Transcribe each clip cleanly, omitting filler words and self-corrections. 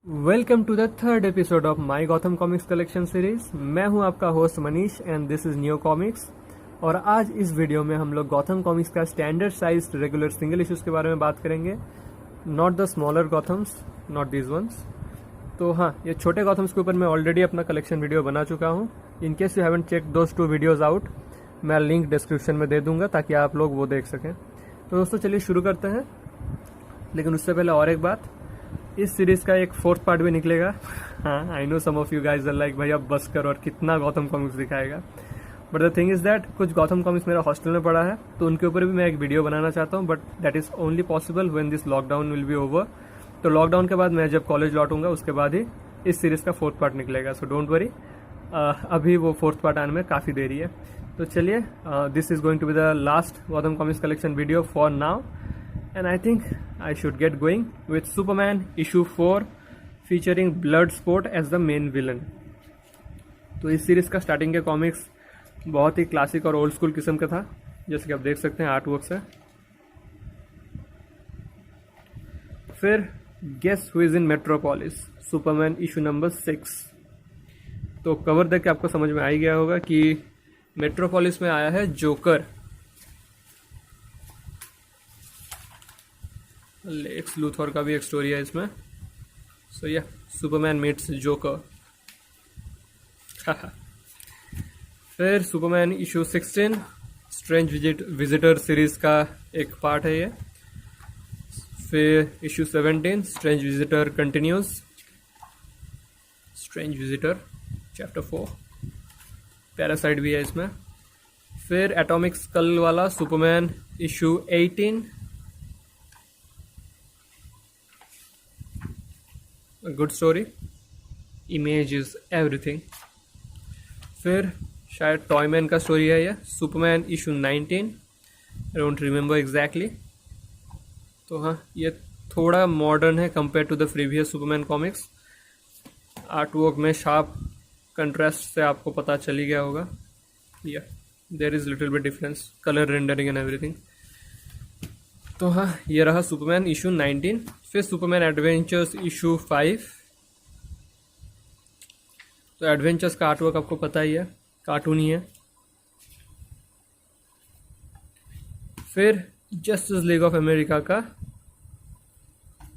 Welcome to the third episode of my Gotham comics collection series. मैं हूं आपका host Manish and this is new comics. और आज इस वीडियो में हम लोग गौतम कॉमिक्स का standard size regular single issues के बारे में बात करेंगे, not the smaller Gothams, not these ones. तो हाँ, ये छोटे गौतम्स के ऊपर मैं ऑलरेडी अपना कलेक्शन वीडियो बना चुका हूँ। In case you haven't check those two videos out, मैं लिंक डिस्क्रिप्शन में दे दूंगा ताकि आप लोग वो देख सकें। तो दोस्तों चलिए शुरू करते हैं, लेकिन उससे पहले और एक बात, इस सीरीज का एक फोर्थ पार्ट भी निकलेगा। हाँ, I know some of you guys are like भाई अब बस कर और कितना गौतम कॉमिक्स दिखाएगा। But the thing is that कुछ गौतम कॉमिक्स मेरा हॉस्टल में पड़ा है, तो उनके ऊपर भी मैं एक वीडियो बनाना चाहता हूँ, but that is only possible when this lockdown will be over. तो लॉकडाउन के बाद मैं जब कॉलेज लौटूंगा उसके बाद ही इस सीरीज का फोर्थ पार्ट निकलेगा। सो डोंट वरी, अभी वो फोर्थ पार्ट आने में काफ़ी देरी है। तो चलिए, this is going to be the last Gotham comics collection video for now, and I think I should get going with Superman issue 4 featuring Bloodsport as the main villain। तो इस series का स्टार्टिंग के comics बहुत ही classic और old school किस्म का था, जैसे कि आप देख सकते हैं आर्ट वर्क से। फिर guess who is in Metropolis, Superman issue number 6। तो कवर देख के आपको समझ में आ ही गया होगा कि मेट्रोपोलिस में आया है जोकर। लेक्स लूथर का भी एक स्टोरी है इसमें। सो या सुपरमैन मीट्स जोकर। फिर Superman issue 16 strange visitor series का एक पार्ट है ये। फिर issue 17 strange visitor continues, strange visitor chapter 4। Parasite भी है इसमें। फिर एटॉमिक स्कल वाला Superman issue 18, a good story, image is everything। फिर शायद टॉयमैन का स्टोरी है ये, Superman issue 19, I don't remember exactly. तो हाँ, ये थोड़ा मॉडर्न है compare to the previous Superman comics. Art work में शार्प कंट्रास्ट से आपको पता चल ही गया होगा, yeah there is little bit difference, colour rendering and everything. तो हाँ, ये रहा सुपरमैन इशू 19। फिर सुपरमैन एडवेंचर्स इशू 5। तो एडवेंचर्स का आर्टवर्क आपको पता ही है, कार्टून ही है। फिर जस्टिस लीग ऑफ अमेरिका का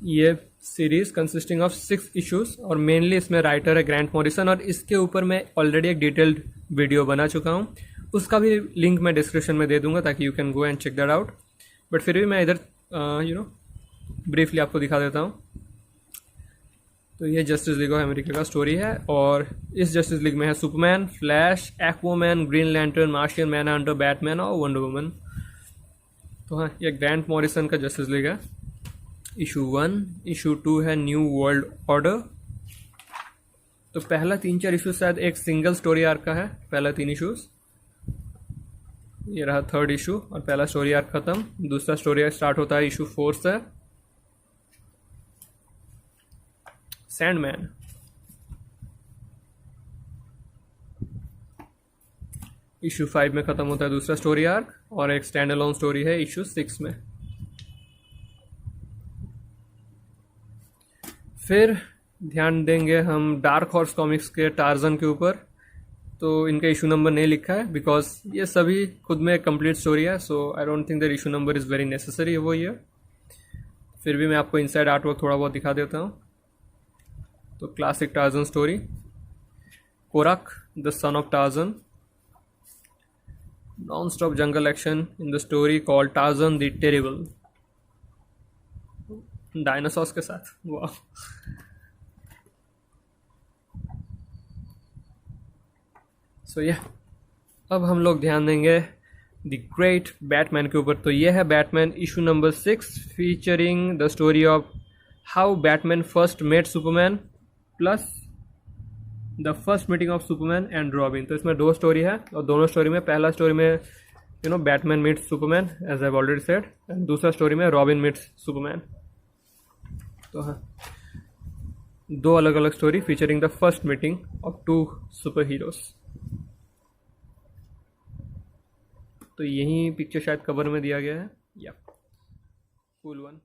ये सीरीज कंसिस्टिंग ऑफ 6 इश्यूज, और मेनली इसमें राइटर है ग्रांट मॉरिसन, और इसके ऊपर मैं ऑलरेडी एक डिटेल्ड वीडियो बना चुका हूँ। उसका भी लिंक मैं डिस्क्रिप्शन में दे दूंगा ताकि you can go and check that out. But फिर भी मैं इधर ब्रीफली आपको दिखा देता हूँ। तो ये जस्टिस लीग ऑफ अमेरिका का स्टोरी है, और इस जस्टिस लीग में है Superman, Flash, Aquaman, Green Lantern, Martian Manhunter, Batman और वंडर वुमन। तो हाँ, ये ग्रांट मॉरिसन का जस्टिस लीग है। इशू 1, इशू 2 है न्यू वर्ल्ड ऑर्डर। तो पहला 3-4 इशूज शायद एक सिंगल स्टोरी आर्क का है, पहला 3 इशूज। ये रहा थर्ड इशू, और पहला स्टोरी आर्क खत्म। दूसरा स्टोरी आर्क स्टार्ट होता है इशू 4 से, सैंडमैन। इशू 5 में खत्म होता है दूसरा स्टोरी आर्क, और एक स्टैंड अलोन स्टोरी है इशू 6 में। फिर ध्यान देंगे हम डार्क हॉर्स कॉमिक्स के टार्जन के ऊपर। तो इनका इशू नंबर नहीं लिखा है बिकॉज ये सभी खुद में कंप्लीट स्टोरी है, so I don't think that issue number is very necessary वो ये। फिर भी मैं आपको इनसाइड आर्ट वर्क थोड़ा बहुत दिखा देता हूँ। तो classic Tarzan story, Korak the son of Tarzan, non stop jungle action in the story called Tarzan the Terrible, dinosaurs के साथ। वाह। सो या अब हम लोग ध्यान देंगे द ग्रेट बैटमैन के ऊपर। तो ये है Batman issue number 6 featuring the story of how Batman first met Superman plus the first meeting of Superman and Robin. तो इसमें 2 स्टोरी है, और दोनों स्टोरी में पहला स्टोरी में Batman meets Superman as I already said, and दूसरा story में रॉबिन मीट्स सुपरमैन। तो हाँ, 2 अलग अलग story featuring the first meeting of 2 super heroes. तो यही पिक्चर शायद कवर में दिया गया है, yeah cool one.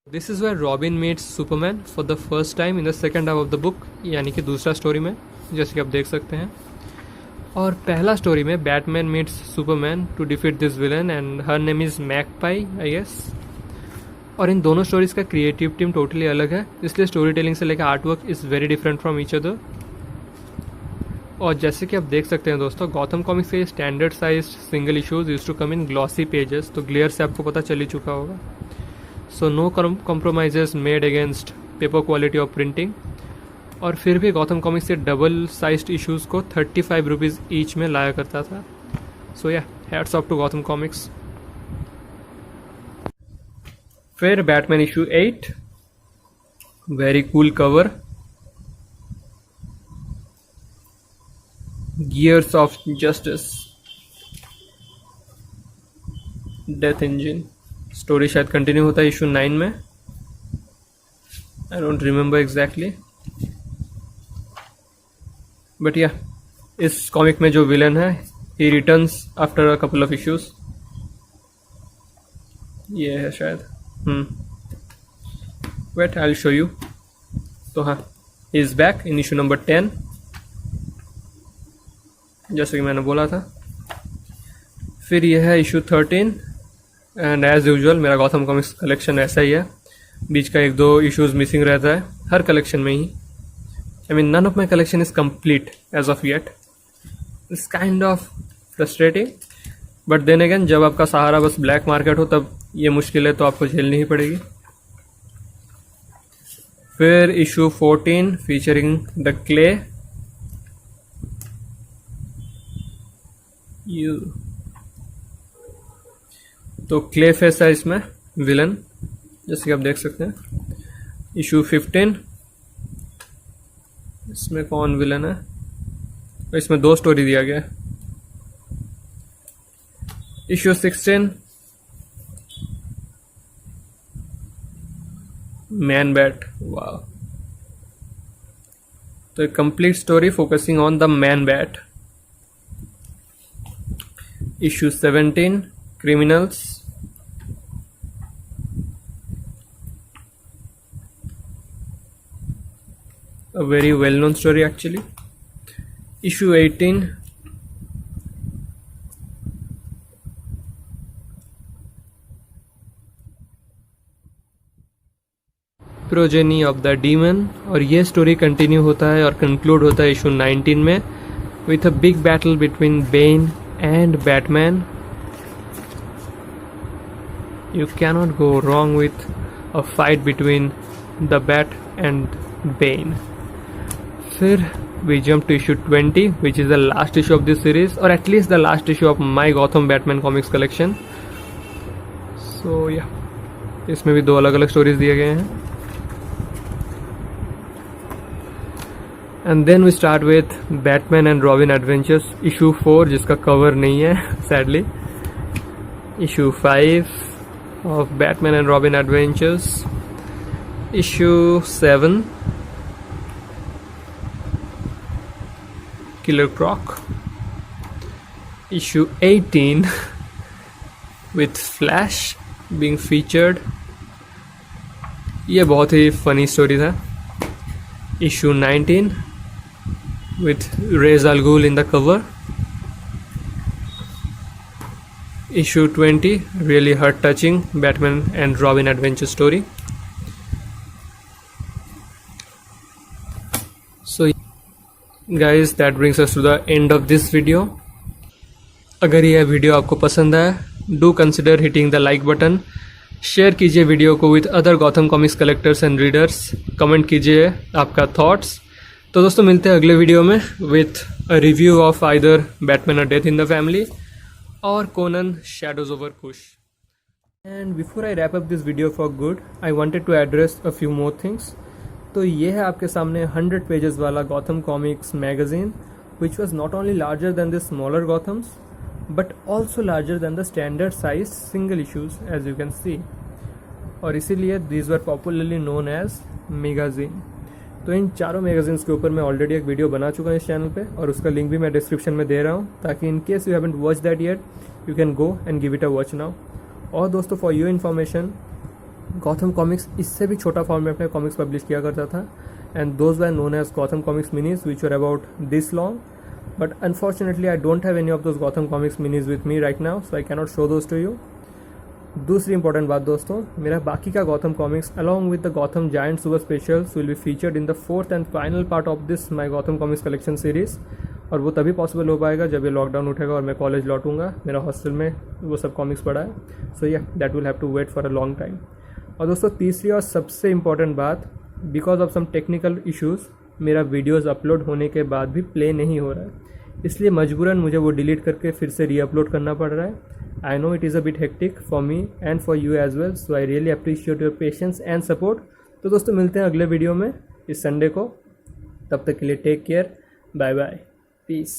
This is where Robin meets Superman for the first time in the second half of the book, यानी कि दूसरा स्टोरी में, जैसे कि आप देख सकते हैं। और पहला स्टोरी में Batman meets Superman to defeat this villain and her name is Magpie, I guess. और इन दोनों स्टोरीज़ का क्रिएटिव टीम टोटली अलग है, इसलिए स्टोरी टेलिंग से लेकर art work is very different from each other. और जैसे कि आप देख सकते हैं दोस्तों, गौथम कॉमिक्स के standard size single issues used to come in glossy pages, तो ग्लेयर से आपको पता चल ही चुका होगा। So no compromises made against paper quality of printing. और फिर भी गौथम कॉमिक्स से डबल साइज्ड इशूज़ को 35 रुपीज़ ईच में लाया करता था। So yeah hats off to Gotham Comics. फिर Batman issue 8, very cool cover, Gears of Justice, Death Engine. Story शायद कंटिन्यू होता है इशू 9 में, I don't remember exactly, but yeah इस कॉमिक में जो विलन है he returns after a couple of issues. ये है शायद, wait I will show you. तो हाँ, he is back in issue number 10, जैसे कि मैंने बोला था। फिर यह है इशू 13 एंड एज यूजुअल मेरा गौथम कॉमिक्स कलेक्शन ऐसा ही है, बीच का 1-2 इश्यूज मिसिंग रहता है हर कलेक्शन में ही। I mean none of my collection is complete as of yet. It's kind of frustrating, but then again जब आपका सहारा बस ब्लैक मार्केट हो तब ये मुश्किल है तो आपको झेलनी ही पड़ेगी। फिर issue 14 featuring the clay, you तो क्ले फेस है इसमें विलन, जैसे कि आप देख सकते हैं। इशू 15, इसमें कौन विलन है, इसमें 2 स्टोरी दिया गया है। इशू 16, मैन बैट, वाह, तो एक complete story focusing on the man bat. Issue 17, criminals, a very well known story actually. Issue 18, progeny of the demon, और ये स्टोरी कंटिन्यू होता है और कंक्लूड होता है इशू 19 में with a big battle between Ben and Batman. You cannot go wrong with a fight between the Bat and Bane. फिर we jump to issue 20, which is the last issue of this series, or at least the last issue of my Gotham Batman comics collection. So yeah, इसमें भी 2 अलग अलग stories दिए गए हैं। And then we start with Batman and Robin Adventures issue 4, जिसका cover नहीं है sadly. Issue 5 of Batman and Robin Adventures, issue 7, Killer Croc, issue 18 with Flash being featured, ये बहुत ही फनी स्टोरी था। issue 19 with Ra's al Ghul in the cover, issue 20, really heart touching Batman and Robin adventure story. So guys, that brings us to the end of this video. अगर यह video आपको पसंद आया, do consider hitting the like button, share कीजिए video को with other Gotham comics collectors and readers, comment कीजिए आपका thoughts. तो दोस्तों मिलते हैं अगले वीडियो में with a review of either Batman और Death in the Family or Conan Shadows over Kush. And before I wrap up this video for good, I wanted to address a few more things. तो ये है आपके सामने 100 pages वाला Gotham Comics magazine, which was not only larger than the smaller Gothams, but also larger than the standard size single issues, as you can see. और इसीलिए these were popularly known as magazine. तो इन चारों magazines के ऊपर मैं already एक video बना चुका हूँ इस चैनल पे, और उसका लिंक भी मैं डिस्क्रिप्शन में दे रहा हूँ, ताकि इन case you haven't watch that yet you can go and give it a watch now. और दोस्तों for your information, Gautam comics इससे भी छोटा फॉर्मेट में कॉमिक्स पब्लिश किया करता था, and those were known as Gotham comics minis which were about this long. But unfortunately I don't have any of those Gotham comics minis with me right now, so I cannot show those to you. दूसरी important बात दोस्तों, मेरा बाकी का Gotham comics along with the Gotham giant super specials will be featured in the fourth and final part of this my Gotham comics collection series. और वो तभी possible हो पाएगा जब ये लॉकडाउन उठेगा और मैं कॉलेज लौटूंगा. मेरा हॉस्टल में वो सब कॉमिक्स पड़ा है, so yeah that will have to wait for a long time. और दोस्तों तीसरी और सबसे इम्पॉर्टेंट बात, because of some technical issues मेरा वीडियोज़ अपलोड होने के बाद भी प्ले नहीं हो रहा है, इसलिए मजबूरन मुझे वो डिलीट करके फिर से रीअपलोड करना पड़ रहा है. I know it is a bit hectic for me and for you as well, so I really appreciate your patience and support. तो दोस्तों मिलते हैं अगले वीडियो में इस संडे को. तब तक के लिए take care, bye bye, piece.